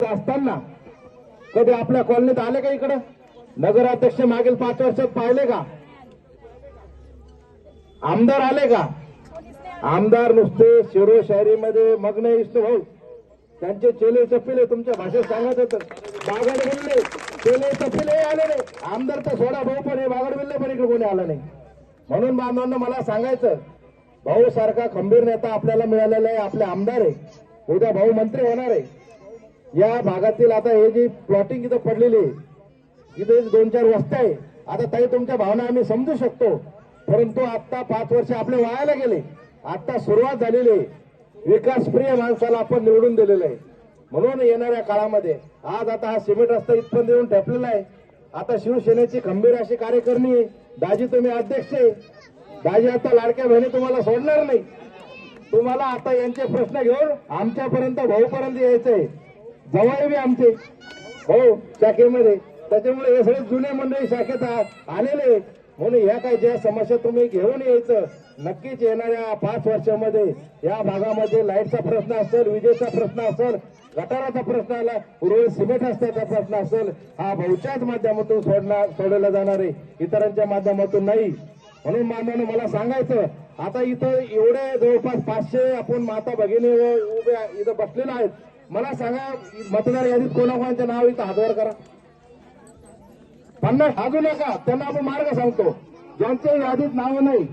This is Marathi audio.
असताना कधी आपल्या कॉलनीत आले का? इकडं नगराध्यक्ष मागील 5 वर्षात पाहिले का? आमदार आले का? आमदार नुसते शिरो शायरीमध्ये मग्न इष्ट भाऊ त्यांचे चेले चपिले तुमच्या भाषेत सांगत होत. बागड बिल्ले चेले चपिले आले नाही. आमदार तर सोडा भाऊ पण हे बागड बिल्ले पण इकडे कोणी आलं नाही. म्हणून बांधवांना मला सांगायचं, भाऊ सारखा खंबीर नेता आपल्याला मिळालेला आहे. आपले आमदार आहे, उद्या भाऊ मंत्री होणार आहे. या भागातील आता हे जी प्लॉटिंग इथं पडलेली आहे, इथे 2-4 वस्त्या आहे. आता ताई तुमच्या भावना आम्ही समजू शकतो, परंतु आता 5 वर्ष आपले वायाला गेले. आता सुरुवात झालेली आहे. विकासप्रिय माणसाला आपण निवडून दिलेलं आहे. म्हणून येणाऱ्या काळामध्ये आज आता हा सिमेंट रस्ता इथपर्यंत येऊन ठेपलेला आहे. आता शिवसेनेची खंबीर अशी कार्यकारिणी आहे. दाजी तुम्ही अध्यक्ष आहे. दाजी आता लाडक्या बहिणी तुम्हाला सोडणार नाही. तुम्हाला आता यांचे प्रश्न घेऊन आमच्यापर्यंत भाऊपर्यंत यायचंय. जवळ बी आमचे भाऊ शाखेमध्ये, त्याच्यामुळे हे सगळे जुने मंडळी शाखेत आलेले. म्हणून ह्या काही ज्या समस्या तुम्ही घेऊन यायचं, नक्कीच येणाऱ्या 5 वर्षामध्ये या भागामध्ये लाईटचा प्रश्न असेल, विजेचा प्रश्न असेल, गटाराचा प्रश्न आला, उर्वरित सिमेंट रस्त्याचा प्रश्न असेल, हा भाऊच्याच माध्यमातून सोडवला जाणार आहे, इतरांच्या माध्यमातून नाही. म्हणून मानवानं मला सांगायचं, आता इथं एवढे जवळपास 500 आपण माता भगिनी उभे इथं बसलेले आहेत. मला सांगा, मतदार यादीत कोणाकोणाचं नाव इथं हातवर करा. 50 हाजू नका, त्यांना आपण मार्ग सांगतो. ज्यांच्या यादीत नाव नाही